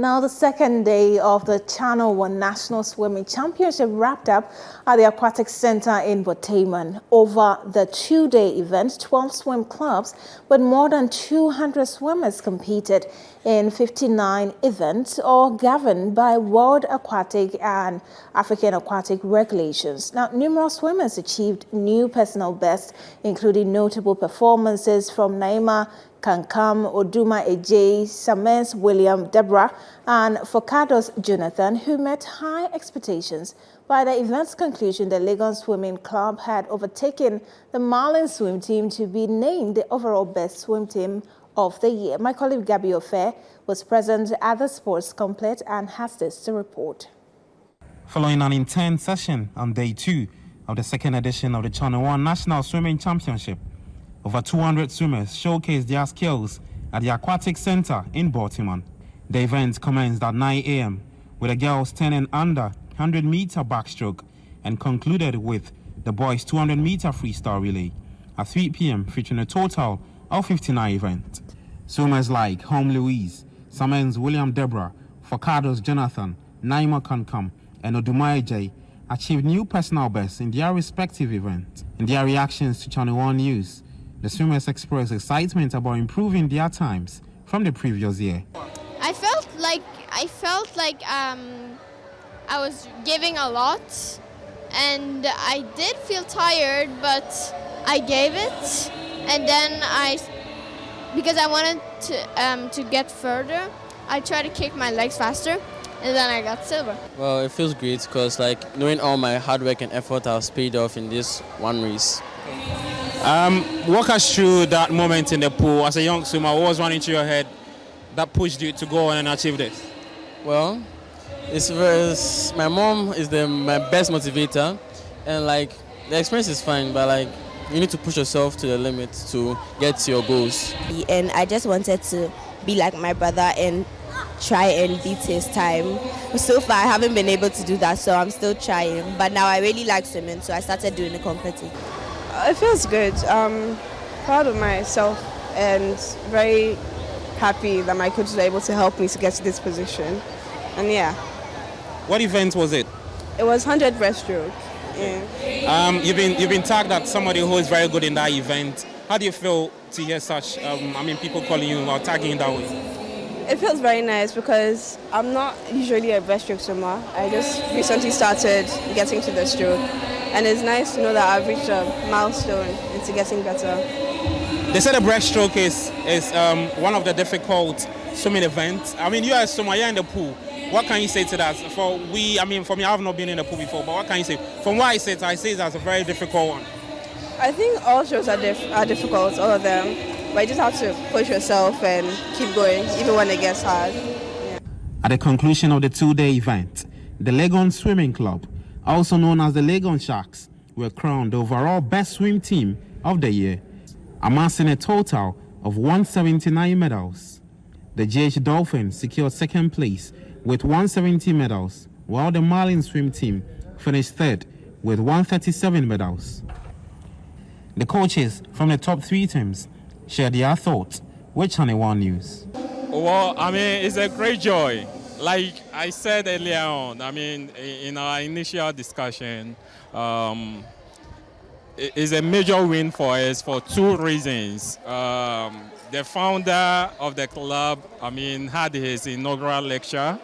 Now the second day of the ChannelOne National Swimming Championship wrapped up at the Aquatic Center in Botaman. Over the two-day event, 12 swim clubs with more than 200 swimmers competed in 59 events, all governed by World Aquatic and African Aquatic regulations. Now, numerous swimmers achieved new personal bests, including notable performances from Naima Kankam, Oduma Ejay, Samens William Deborah, and Focados Jonathan, who met high expectations. By the event's conclusion, the Legon Swimming Club had overtaken the Marlin swim team to be named the overall best swim team of the year. My colleague Gabby Ofe was present at the sports complex and has this to report. Following an intense session on day 2 of the second edition of the ChannelOne National Swimming Championship, over 200 swimmers showcased their skills at the Aquatic Center in Baltimore. The event commenced at 9 a.m. with the girls 10 and under 100-meter backstroke and concluded with the boys 200-meter freestyle relay at 3 p.m. featuring a total of 59 events. Swimmers like Home Louise, Samens William Deborah, Focados Jonathan, Naima Kankam, and Oduma Ejay achieved new personal bests in their respective events. In their reactions to ChannelOne News, the swimmers expressed excitement about improving their times from the previous year. I felt like I was giving a lot, and I did feel tired, but I gave it, and then because I wanted to get further, I tried to kick my legs faster, and then I got silver. Well, it feels great because knowing all my hard work and effort has paid off in this one race. Walk us through that moment in the pool. As a young swimmer, what was running through your head that pushed you to go on and achieve this? Well, my mom is my best motivator, and the experience is fine, but you need to push yourself to the limit to get to your goals. And I just wanted to be like my brother and try and beat his time. So far, I haven't been able to do that, so I'm still trying. But now I really like swimming, so I started doing the competition. It feels good. Proud of myself and very happy that my coaches were able to help me to get to this position. And yeah. What event was it? It was 100 breaststroke. Yeah. You've been tagged as somebody who is very good in that event. How do you feel to hear such? People calling you or tagging in that way? It feels very nice because I'm not usually a breaststroke swimmer. I just recently started getting to the stroke. And it's nice to know that I've reached a milestone into getting better. They said the breaststroke is one of the difficult swimming events. You are a swimmer, you're in the pool. What can you say to that? For me, I have not been in the pool before, but what can you say? From what I say it's a very difficult one. I think all strokes are difficult, all of them. But you just have to push yourself and keep going, even when it gets hard. Yeah. At the conclusion of the two-day event, the Legon Swimming Club, also known as the Legon Sharks, were crowned the overall best swim team of the year, amassing a total of 179 medals. The GH Dolphins secured second place with 170 medals, while the Marlin swim team finished third with 137 medals. The coaches from the top 3 teams shared their thoughts with ChannelOne News. Well, it's a great joy. Like I said earlier on, in our initial discussion, it's a major win for us for 2 reasons. The founder of the club, had his inaugural lecture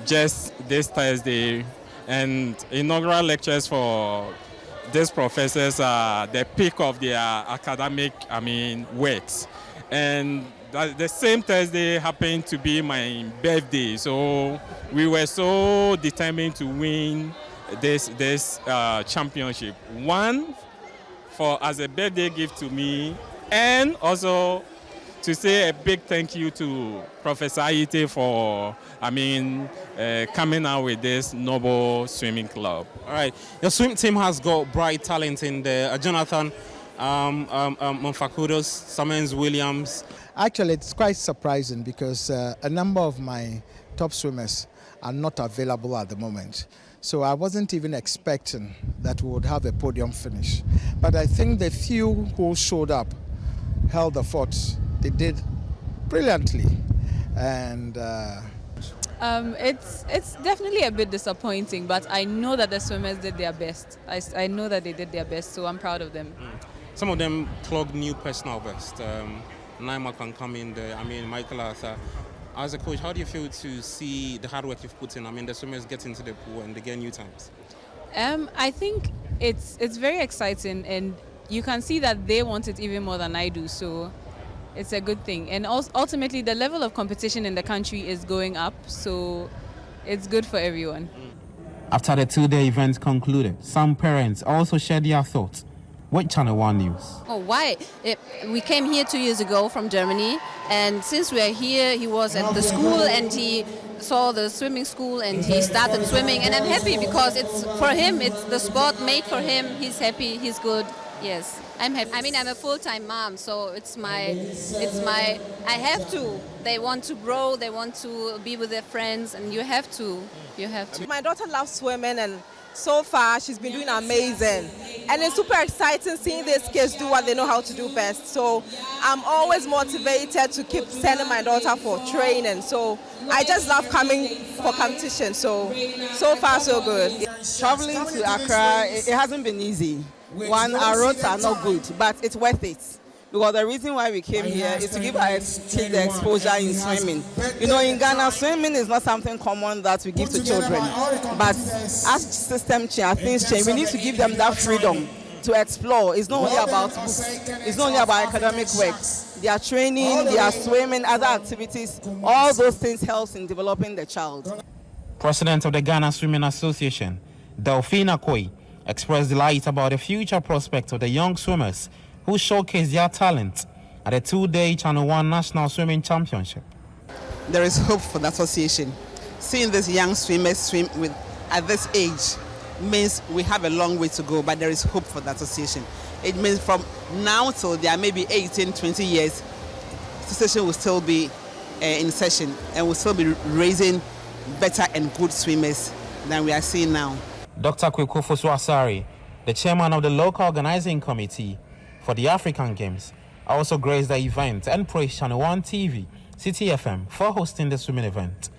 just this Thursday, and inaugural lectures for these professors are the peak of their academic, works. And the same Thursday happened to be my birthday, so we were so determined to win this championship. One, as a birthday gift to me, and also to say a big thank you to Professor Ayite for, coming out with this noble swimming club. All right, your swim team has got bright talent in there. Jonathan, Focados, Samens Williams. Actually, it's quite surprising because a number of my top swimmers are not available at the moment. So I wasn't even expecting that we would have a podium finish. But I think the few who showed up held the fort. They did brilliantly. And it's definitely a bit disappointing, but I know that the swimmers did their best. I know that they did their best, so I'm proud of them. Some of them clocked new personal best. Naima can come in there. I mean, Michael Arthur. As a coach, how do you feel to see the hard work you've put in? I mean, the swimmers get into the pool and they get new times. I think it's very exciting, and you can see that they want it even more than I do. So it's a good thing. And also, ultimately, the level of competition in the country is going up, so it's good for everyone. After the two-day event concluded, some parents also shared their thoughts with ChannelOne News. Oh, why? We came here 2 years ago from Germany, and since we are here, he was at the school and he saw the swimming school and he started swimming, and I'm happy because it's for him, it's the sport made for him. He's happy, he's good. Yes, I'm happy. I mean, I'm a full-time mom, so it's my, I have to. They want to grow, they want to be with their friends, and you have to. My daughter loves swimming, and so far she's been doing amazing. And it's super exciting seeing these kids do what they know how to do best. So I'm always motivated to keep sending my daughter for training. So I just love coming for competition. So far so good. Traveling to Accra, it hasn't been easy. One, our roads are not good, but it's worth it. Because the reason why we came here is to give our kids the exposure in swimming. You know, in Ghana, swimming is not something common that we give to children. But as system change, things change, we need to give them that freedom to explore. It's not only about books, it's not only about academic work. Their training, their swimming, other activities, all those things help in developing the child. President of the Ghana Swimming Association, Delphina Koi, expressed delight about the future prospects of the young swimmers who showcased their talent at the two-day ChannelOne National Swimming Championship. There is hope for the association. Seeing these young swimmers swim at this age means we have a long way to go, but there is hope for the association. It means from now till there may be 18, 20 years, the association will still be in session and will still be raising better and good swimmers than we are seeing now. Dr. Kwekufo Asari, the chairman of the local organizing committee for the African Games, also graced the event and praised ChannelOne TV, City FM for hosting the swimming event.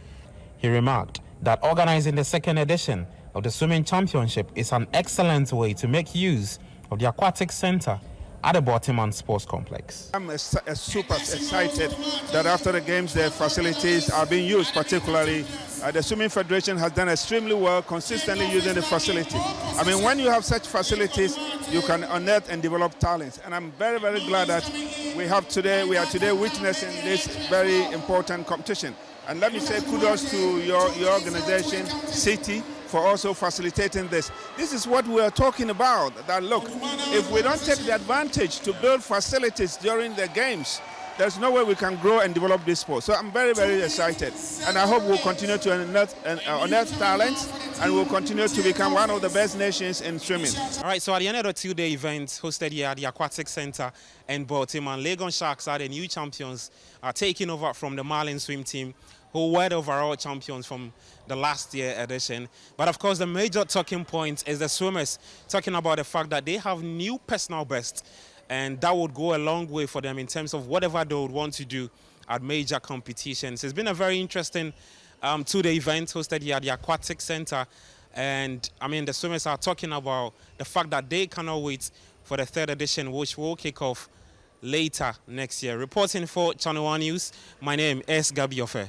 He remarked that organizing the second edition of the swimming championship is an excellent way to make use of the aquatic center at the Baltimore Sports Complex. I'm super excited that after the games, the facilities are being used, particularly the Swimming Federation has done extremely well consistently using the facility. I mean, when you have such facilities, you can unearth and develop talents. And I'm very, very glad that we are today witnessing this very important competition. And let me say kudos to your organization, City, for also facilitating this. This is what we are talking about, that look, if we don't take the advantage to build facilities during the games, there's no way we can grow and develop this sport. So I'm very, very excited. And I hope we'll continue to unearth talents and we'll continue to become one of the best nations in swimming. All right, so at the end of the two-day event hosted here at the Aquatic Center in Baltimore, Legon Sharks are the new champions, taking over from the Marlin swim team, who were the overall champions from the last year edition. But of course, the major talking point is the swimmers talking about the fact that they have new personal bests, and that would go a long way for them in terms of whatever they would want to do at major competitions. It's been a very interesting two-day event hosted here at the Aquatic Center. And I mean, the swimmers are talking about the fact that they cannot wait for the third edition, which will kick off later next year. Reporting for ChannelOne News, my name is Gabi Ofe.